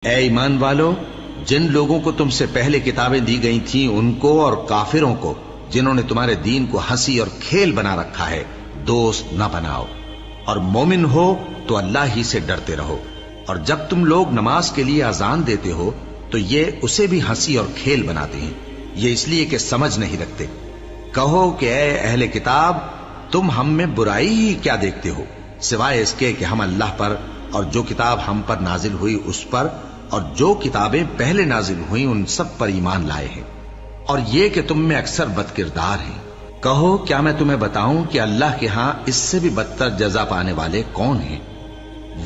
اے ایمان والو، جن لوگوں کو تم سے پہلے کتابیں دی گئی تھیں ان کو اور کافروں کو جنہوں نے تمہارے دین کو ہنسی اور کھیل بنا رکھا ہے دوست نہ بناؤ، اور مومن ہو تو اللہ ہی سے ڈرتے رہو، اور جب تم لوگ نماز کے لیے اذان دیتے ہو تو یہ اسے بھی ہنسی اور کھیل بناتے ہیں، یہ اس لیے کہ سمجھ نہیں رکھتے۔ کہو کہ اے اہل کتاب، تم ہم میں برائی ہی کیا دیکھتے ہو، سوائے اس کے کہ ہم اللہ پر اور جو کتاب ہم پر نازل ہوئی اس پر اور جو کتابیں پہلے نازل ہوئیں ان سب پر ایمان لائے ہیں، اور یہ کہ تم میں اکثر بد کردار ہیں۔ کہو کیا میں تمہیں بتاؤں کہ اللہ کے ہاں اس سے بھی بدتر جزا پانے والے کون ہیں؟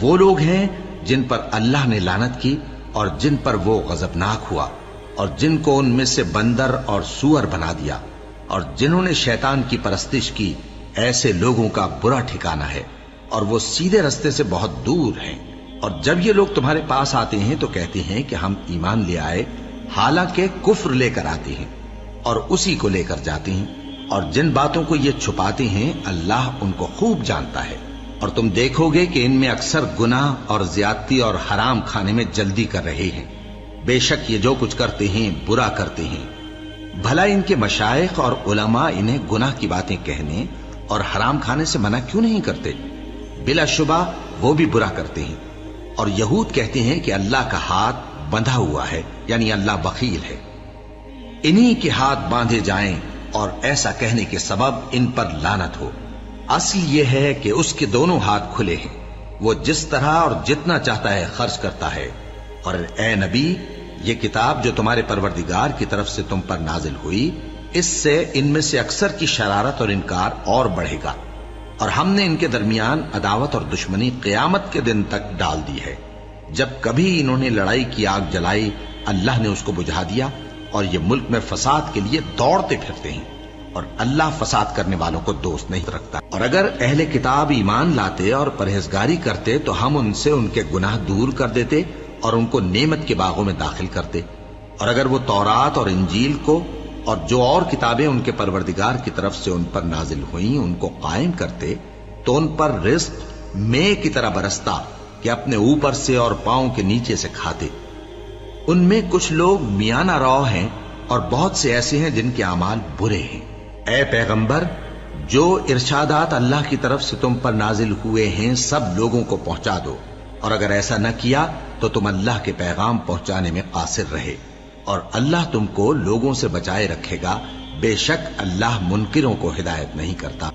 وہ لوگ ہیں جن پر اللہ نے لعنت کی اور جن پر وہ غضبناک ہوا، اور جن کو ان میں سے بندر اور سور بنا دیا، اور جنہوں نے شیطان کی پرستش کی، ایسے لوگوں کا برا ٹھکانہ ہے، اور وہ سیدھے رستے سے بہت دور ہیں۔ اور جب یہ لوگ تمہارے پاس آتے ہیں تو کہتے ہیں کہ ہم ایمان لے آئے، حالانکہ کفر لے کر آتے ہیں اور اسی کو لے کر جاتے ہیں، اور جن باتوں کو یہ چھپاتے ہیں اللہ ان کو خوب جانتا ہے۔ اور تم دیکھو گے کہ ان میں اکثر گناہ اور زیادتی اور حرام کھانے میں جلدی کر رہے ہیں، بے شک یہ جو کچھ کرتے ہیں برا کرتے ہیں۔ بھلا ان کے مشائخ اور علماء انہیں گناہ کی باتیں کہنے اور حرام کھانے سے منع کیوں نہیں کرتے؟ بلا شبہ وہ بھی برا کرتے ہیں۔ اور یہود کہتے ہیں کہ اللہ کا ہاتھ بندھا ہوا ہے، یعنی اللہ بخیل ہے، انہی کے ہاتھ باندھے جائیں، اور ایسا کہنے کے سبب ان پر لعنت ہو۔ اصل یہ ہے کہ اس کے دونوں ہاتھ کھلے ہیں، وہ جس طرح اور جتنا چاہتا ہے خرچ کرتا ہے۔ اور اے نبی، یہ کتاب جو تمہارے پروردگار کی طرف سے تم پر نازل ہوئی، اس سے ان میں سے اکثر کی شرارت اور انکار اور بڑھے گا، اور ہم نے ان کے درمیان عداوت اور دشمنی قیامت کے دن تک ڈال دی ہے۔ جب کبھی انہوں نے لڑائی کی آگ جلائی، اللہ نے اس کو بجھا دیا، اور یہ ملک میں فساد کے لیے دوڑتے پھرتے ہیں، اور اللہ فساد کرنے والوں کو دوست نہیں رکھتا۔ اور اگر اہل کتاب ایمان لاتے اور پرہیزگاری کرتے تو ہم ان سے ان کے گناہ دور کر دیتے اور ان کو نعمت کے باغوں میں داخل کرتے، اور اگر وہ تورات اور انجیل کو اور جو اور کتابیں ان کے پروردگار کی طرف سے ان پر نازل ہوئیں ان کو قائم کرتے تو ان پر رزق مے کی طرح برستا کہ اپنے اوپر سے اور پاؤں کے نیچے سے کھاتے۔ ان میں کچھ لوگ میانہ رو ہیں اور بہت سے ایسے ہیں جن کے اعمال برے ہیں۔ اے پیغمبر، جو ارشادات اللہ کی طرف سے تم پر نازل ہوئے ہیں سب لوگوں کو پہنچا دو، اور اگر ایسا نہ کیا تو تم اللہ کے پیغام پہنچانے میں قاصر رہے، اور اللہ تم کو لوگوں سے بچائے رکھے گا، بے شک اللہ منکروں کو ہدایت نہیں کرتا۔